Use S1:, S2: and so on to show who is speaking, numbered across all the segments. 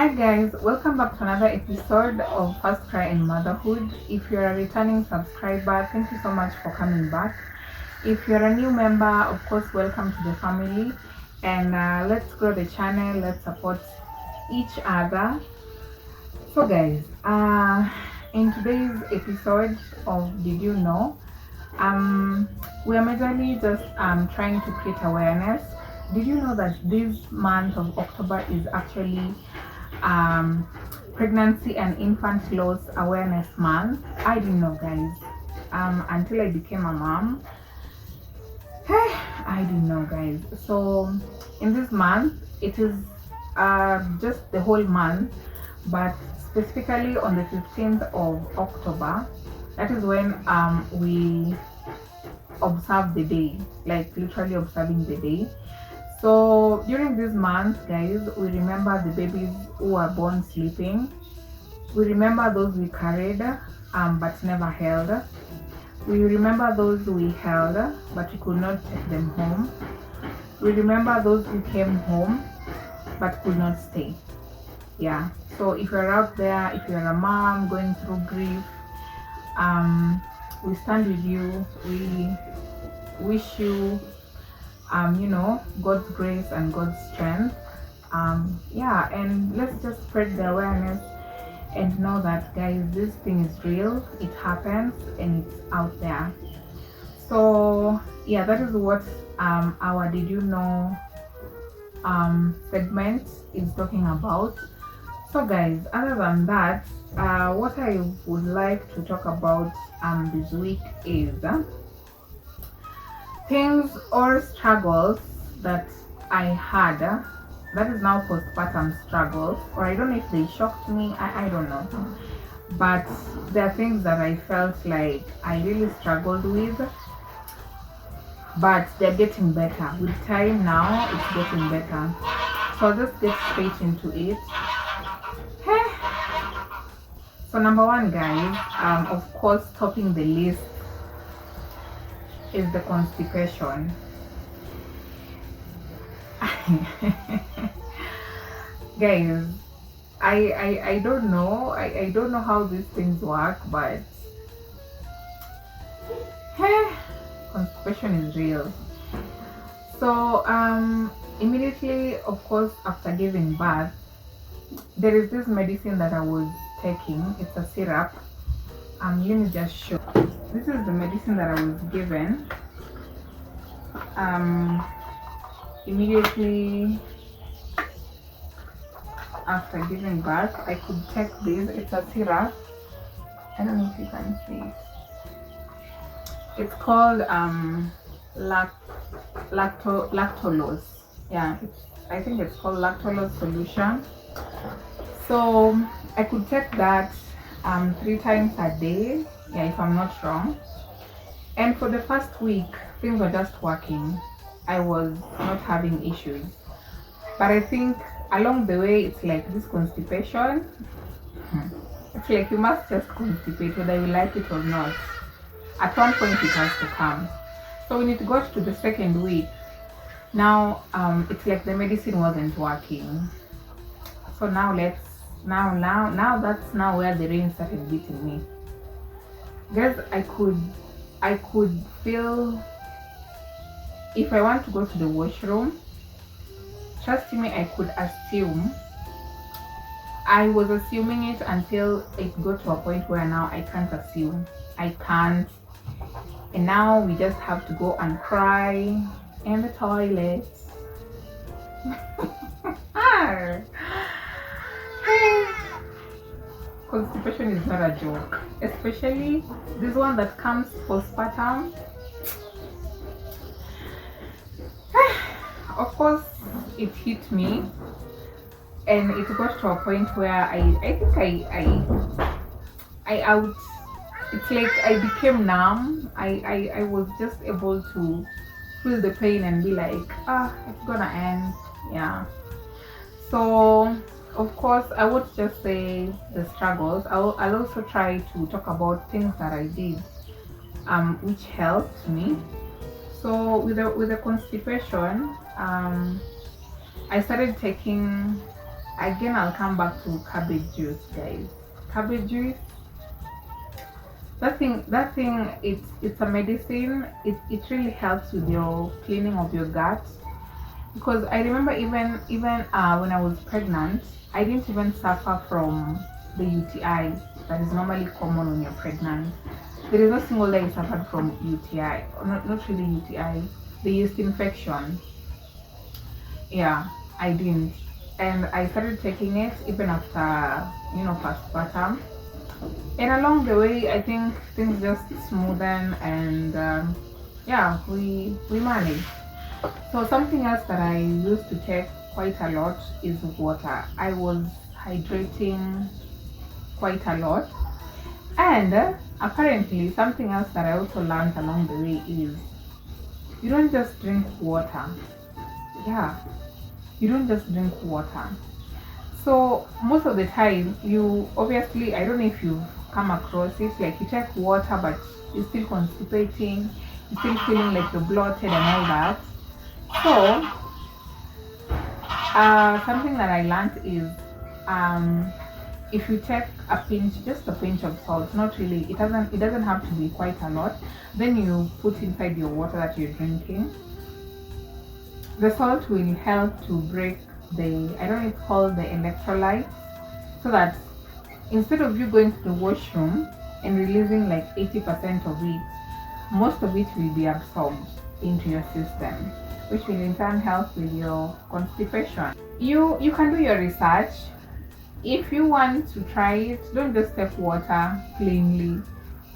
S1: Hi guys, welcome back to another episode of First Cry in Motherhood. If you're a returning subscriber, thank you so much for coming back. If you're a new member, of course, welcome to the family. And let's grow the channel, let's support each other. So guys, in today's episode of Did You Know, we are majorly just trying to create awareness. Did you know that this month of October is actually pregnancy and infant loss awareness month? I didn't know, guys, until I became a mom. I didn't know, guys. So in this month, it is just the whole month, but specifically on the 15th of October, that is when we observe the day, like literally observing the day. So during this month, guys, we remember the babies who were born sleeping. We remember those we carried but never held. We remember those we held but we could not take them home. We remember those who came home but could not stay. Yeah. So if you're out there, if you're a mom going through grief, we stand with you. We wish you God's grace and God's strength. And let's just spread the awareness and know that, guys, this thing is real, it happens, and it's out there. So yeah, that is what our Did You Know segment is talking about. So guys, other than that, what I would like to talk about this week is things or struggles that I had, that is now postpartum struggles, or I don't know if they shocked me, I don't know, but there are things that I felt like I really struggled with, but they're getting better with time. Now it's getting better, so I'll just get straight into it. So number one, guys, of course, topping the list is the constipation. Guys, I don't know. I don't know how these things work, but constipation is real. So immediately, of course, after giving birth, there is this medicine that I was taking. It's a syrup. Let me just show. This is the medicine that I was given immediately after giving birth. I could take this. It's a syrup. I don't know if you can see it. It's called lactulose. Yeah, I think it's called lactulose solution. So I could take that 3 times a day, yeah, if I'm not wrong. And for the first week, things were just working. I was not having issues. But I think along the way, it's like this constipation. It's like you must just constipate whether you like it or not. At one point, it has to come. So when it got to the second week, now it's like the medicine wasn't working. So now that's now where the rain started beating me. Guys, I could feel, if I want to go to the washroom, trust me, I could assume. I was assuming it until it got to a point where now I can't assume. I can't. And now we just have to go and cry in the toilet. Constipation is not a joke, especially this one that comes postpartum. Of course, it hit me, and it got to a point where I think it's like I became numb. I was just able to feel the pain and be like, it's gonna end. Yeah. So of course, I won't just say the struggles. I'll also try to talk about things that I did which helped me. So with the constipation, I started taking Again, I'll come back to cabbage juice, guys. Cabbage juice, that thing, it's a medicine. It really helps with your cleaning of your gut. Because I remember even when I was pregnant, I didn't even suffer from the UTI that is normally common when you're pregnant. There is no single day I suffered from UTI, or not really UTI, the yeast infection. Yeah, I didn't. And I started taking it even after, postpartum. And along the way, I think things just smoothen, and yeah, we managed. So something else that I used to take quite a lot is water. I was hydrating quite a lot. And apparently something else that I also learned along the way is you don't just drink water. Yeah, you don't just drink water. So most of the time, you obviously, I don't know if you've come across it, like you take water but you're still constipating, you're still feeling like you're bloated and all that. So something that I learned is if you take a pinch, just a pinch of salt, not really, it doesn't have to be quite a lot, then you put inside your water that you're drinking. The salt will help to break I don't know, it's called the electrolytes, so that instead of you going to the washroom and releasing like 80% of it, most of it will be absorbed into your system, which will in turn help with your constipation. You can do your research. If you want to try it, don't just take water plainly.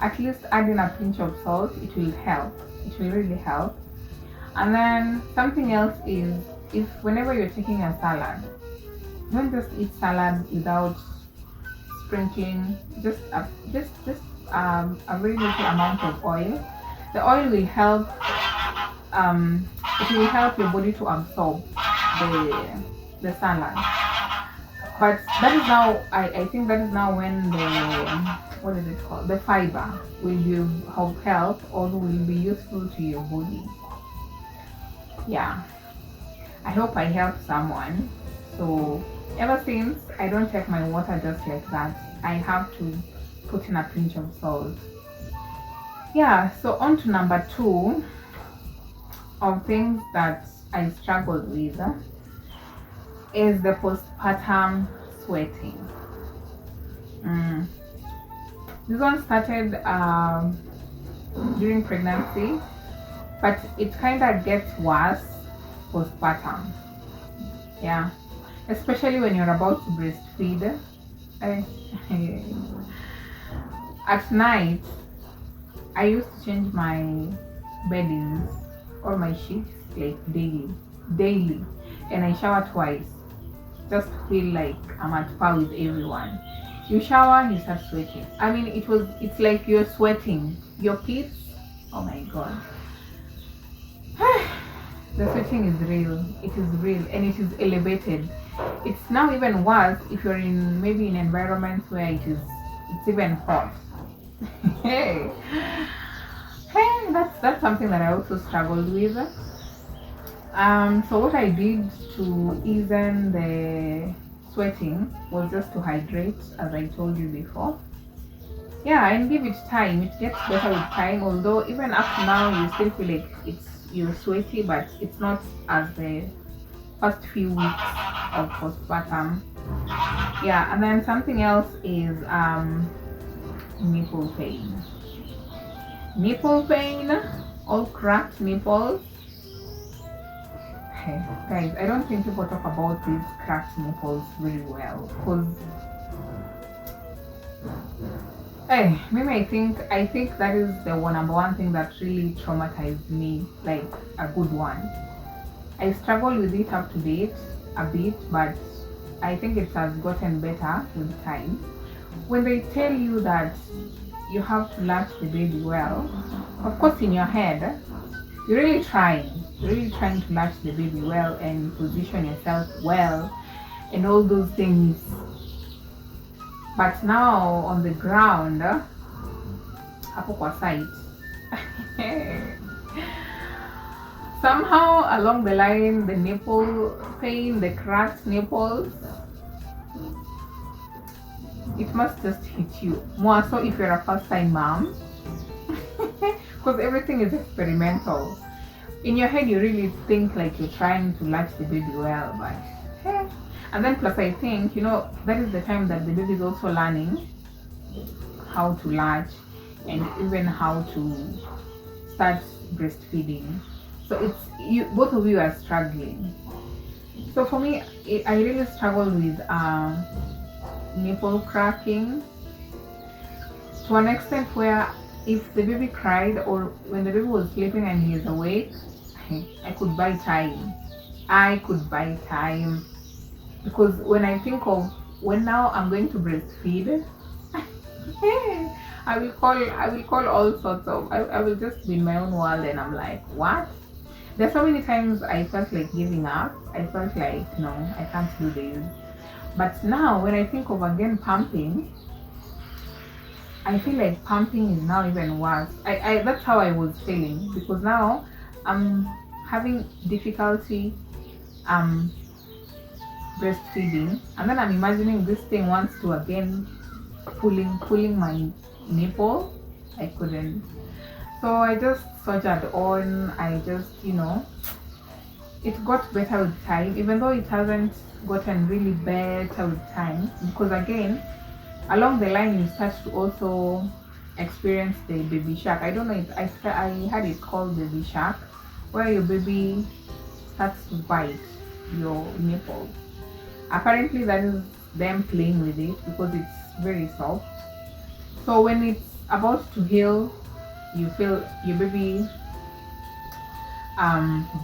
S1: At least add in a pinch of salt. It will help. It will really help. And then something else is, if whenever you're taking a salad, don't just eat salad without sprinkling a very little amount of oil. The oil will help. It will help your body to absorb the salad. But that is now, I think that is now when what is it called? The fiber will be of help or will be useful to your body. Yeah. I hope I helped someone. So ever since, I don't take my water just like that. I have to put in a pinch of salt. Yeah, so on to number 2 of things that I struggled with is the postpartum sweating. This one started during pregnancy, but it kind of gets worse postpartum. Yeah, especially when you're about to breastfeed. At night, I used to change my beddings or my sheets like daily, and I shower twice. Just feel like I'm at par with everyone. You shower, you start sweating. I mean, it's like you're sweating. Your pits, oh my god. The sweating is real. It is real and it is elevated. It's now even worse if you're in maybe in environments where it's even hot. Hey, that's something that I also struggled with. So what I did to ease the sweating was just to hydrate, as I told you before. Yeah, and give it time. It gets better with time. Although even up to now, you still feel like you're sweaty, but it's not as the first few weeks of postpartum. Yeah, and then something else is nipple pain. Nipple pain, all cracked nipples. Hey, guys, I don't think people talk about these cracked nipples very well, because hey, maybe I think that is the number one thing that really traumatized me, like a good one. I struggle with it up to date a bit, but I think it has gotten better with time. When they tell you that you have to latch the baby well, of course in your head, you're really trying to latch the baby well and position yourself well and all those things. But now on the ground, hapo kwa site, somehow along the line, the nipple pain, the cracked nipples, it must just hit you more so if you're a first-time mom, because everything is experimental. In your head, you really think like you're trying to latch the baby well, but and then plus I think, that is the time that the baby is also learning how to latch and even how to start breastfeeding. So it's you, both of you are struggling. So for me, I really struggled with nipple cracking to an extent where if the baby cried or when the baby was sleeping and he is awake, I could buy time. Because when I think of when now I'm going to breastfeed, I will call all sorts of, I will just be in my own world and I'm like, what? There's so many times I felt like giving up. I felt like, no, I can't do this. But now when I think of again pumping, I feel like pumping is now even worse. I that's how I was feeling, because now I'm having difficulty breastfeeding, and then I'm imagining this thing wants to again pulling my nipple. I couldn't. So I just soldiered on. I just, it got better with time, even though it hasn't gotten really better with time, because again, along the line, you start to also experience the baby shark. I don't know if I had it called baby shark, where your baby starts to bite your nipple. Apparently, that is them playing with it because it's very soft. So when it's about to heal, you feel your baby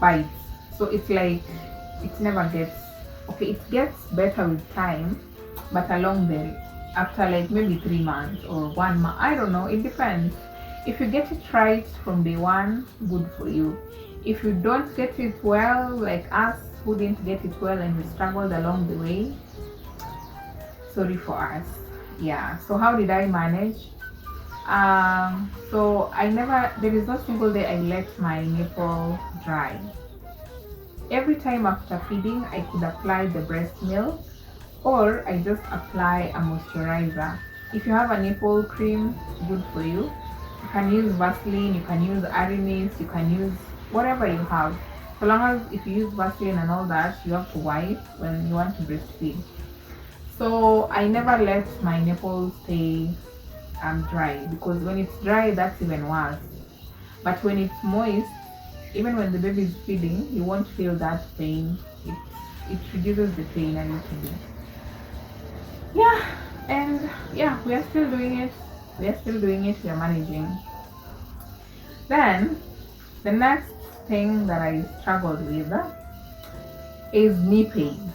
S1: bites. So it's like it never gets okay. It gets better with time, but along the after like maybe 3 months or 1 month, I don't know. It depends. If you get it right from day one, good for you. If you don't get it well, like us who didn't get it well and we struggled along the way, sorry for us. Yeah. So how did I manage? So there is no single day I let my nipple dry. Every time after feeding, I could apply the breast milk, or I just apply a moisturizer. If you have a nipple cream, good for you. You can use Vaseline, you can use Arimids, you can use whatever you have. So long as if you use Vaseline and all that, you have to wipe when you want to breastfeed. So I never let my nipples stay dry, because when it's dry, that's even worse. But when it's moist, even when the baby is feeding, you won't feel that pain. It reduces the pain a little bit. Yeah, and yeah, we are still doing it. We are managing. Then the next thing that I struggled with is knee pain.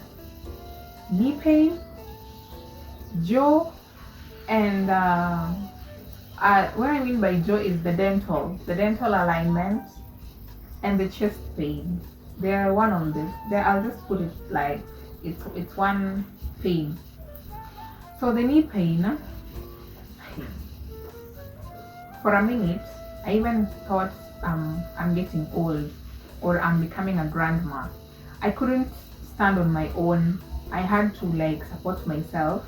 S1: Knee pain, jaw, and what I mean by jaw is the dental alignment and the chest pain. They are one on this. I'll just put it like it's one pain. So the knee pain, for a minute, I even thought I'm getting old or I'm becoming a grandma. I couldn't stand on my own. I had to like support myself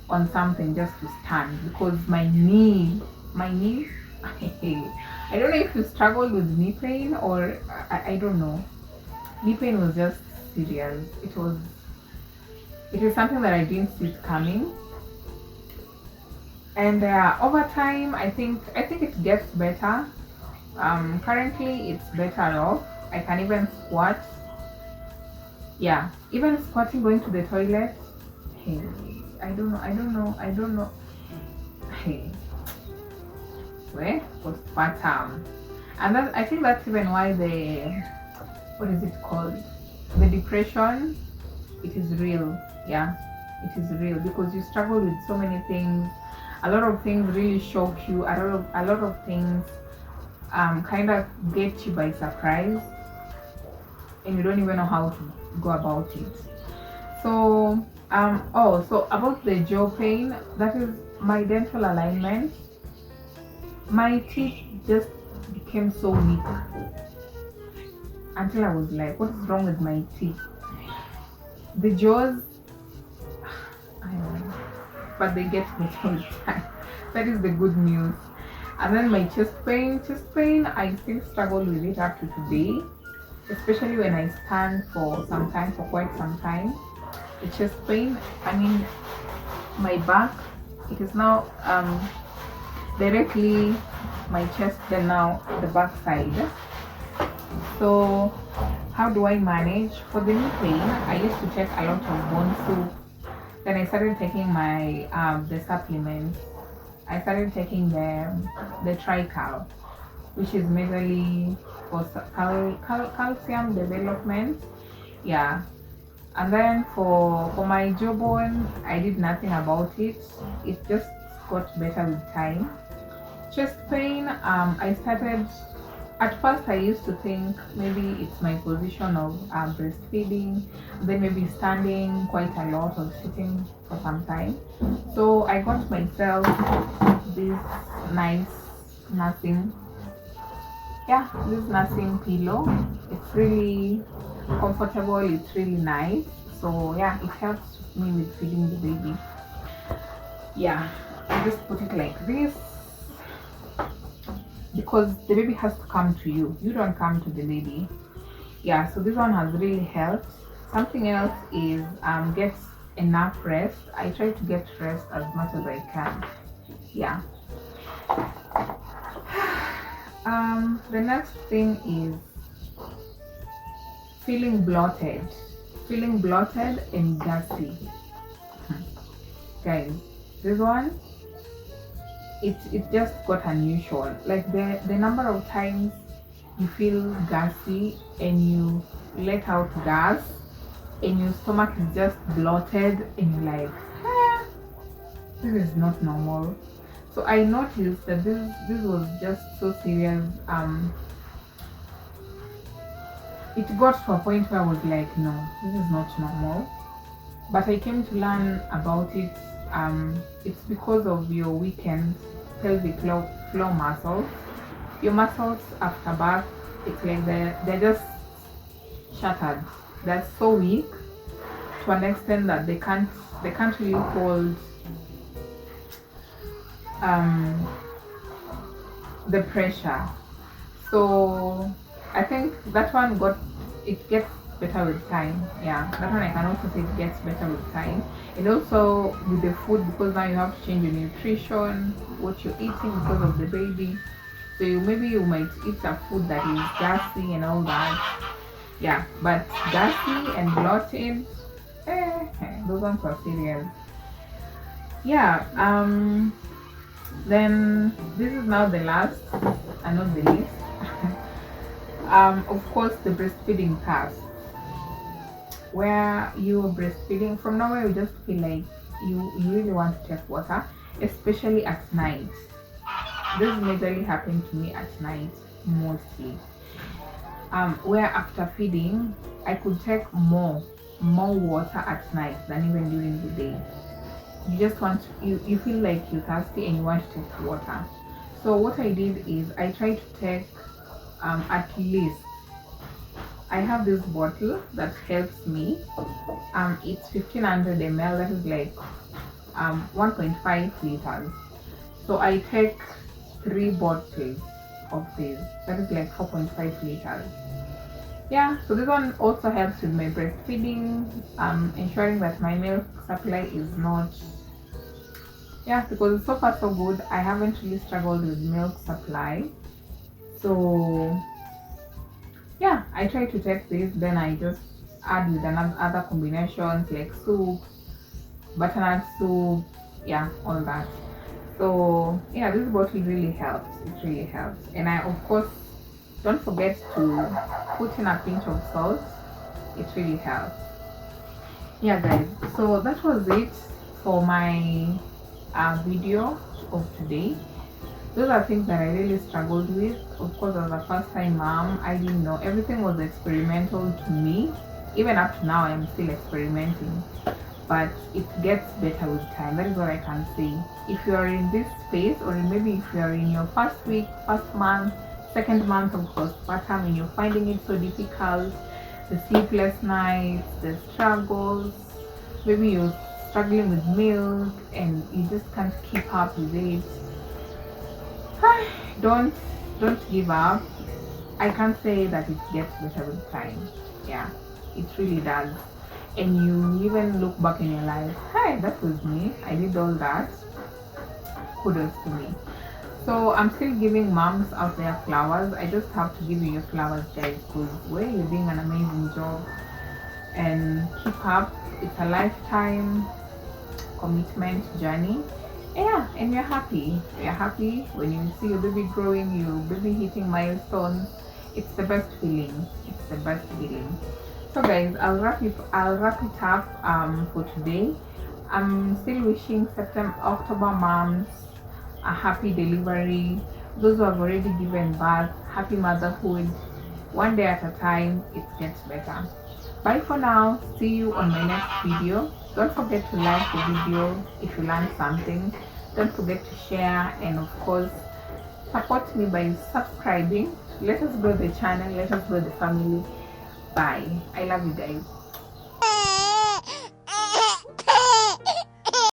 S1: on something just to stand, because my knee, I don't know if you struggled with knee pain or I don't know. Knee pain was just serious. It is something that I didn't see it coming. And over time, I think it gets better. Currently, it's better off. I can even squat. Yeah, even squatting, going to the toilet. Hey, I don't know. Hey, where postpartum, and I think that's even why what is it called? The depression. It is real. Yeah, it is real, because you struggle with so many things. A lot of things really shock you. A lot of things kind of get you by surprise, and you don't even know how to go about it. So so about the jaw pain, that is my dental alignment. My teeth just became so weak until I was like, what is wrong with my teeth? The jaws, I don't know. but they get better with time. That is the good news. And then my chest pain, I still struggle with it up to today, especially when I stand for quite some time. The chest pain, I mean, my back, it is now directly my chest, then now the back side. So how do I manage? For the knee pain, I used to take a lot of bone soup. Then I started taking my the supplements. I started taking the trical, which is majorly for calcium development. Yeah. And then for my jawbone, I did nothing about it. It just got better with time. Chest pain, I started, at first I used to think maybe it's my position of breastfeeding, then maybe standing quite a lot or sitting for some time. So I got myself this nice nursing pillow. It's really comfortable, it's really nice. So yeah, it helps me with feeding the baby. Yeah, I just put it like this because the baby has to come to you. You don't come to the baby. Yeah, so this one has really helped. Something else is get enough rest. I try to get rest as much as I can. Yeah. The next thing is feeling bloated and gassy. Guys, this one, it just got unusual. Like the number of times you feel gassy and you let out gas and your stomach is just bloated and you're like, this is not normal. So I noticed that this was just so serious. It got to a point where I was like, no, this is not normal. But I came to learn about it. It's because of your weakened pelvic floor muscles. Your muscles after birth, it's like they're just shattered. They're so weak to an extent that they can't really hold the pressure. So I think that one gets better with time. Yeah, that one I can also say it gets better with time. And also with the food, because now you have to change your nutrition, what you're eating because of the baby. So maybe you might eat a food that is gassy and all that. Yeah, but gassy and bloated, those ones are serious. Yeah, then this is now the last and not the least. Of course, the breastfeeding part, where you're breastfeeding from nowhere, you just feel like you really want to take water, especially at night. This majorly happened to me at night mostly. Where after feeding, I could take more water at night than even during the day. You just you feel like you're thirsty and you want to take water. So what I did is I tried to take at least, I have this bottle that helps me. It's 1500 ml, that is like 1.5 liters. So I take 3 bottles of this, that is like 4.5 liters. Yeah, so this one also helps with my breastfeeding, ensuring that my milk supply is not, because so far so good. I haven't really struggled with milk supply. So yeah, I try to take this, then I just add with other combinations like soup, butternut soup, all that. So yeah, this bottle really helps. It really helps. And I, of course, don't forget to put in a pinch of salt. It really helps. Yeah, guys, so that was it for my video of today. Those are things that I really struggled with. Of course, as a first-time mom, I didn't know. Everything was experimental to me. Even up to now, I'm still experimenting. But it gets better with time. That is what I can say. If you are in this phase, or maybe if you are in your first week, first month, second month of postpartum, and you're finding it so difficult, the sleepless nights, the struggles, maybe you're struggling with milk and you just can't keep up with it, don't give up. I can't say that it gets better with time. Yeah, it really does. And you even look back in your life, hey, that was me, I did all that, kudos to me. So I'm still giving moms out there flowers. I just have to give you your flowers, guys, because you're doing an amazing job. And keep up. It's a lifetime commitment journey. Yeah, and you're happy. You're happy when you see your baby growing, your baby hitting milestones. It's the best feeling. It's the best feeling. So guys, I'll wrap it up for today. I'm still wishing October moms a happy delivery. Those who have already given birth, happy motherhood. One day at a time, it gets better. Bye for now. See you on my next video. Don't forget to like the video if you learned something. Don't forget to share, and of course support me by subscribing. Let us grow the channel, let us grow the family. Bye. I love you guys.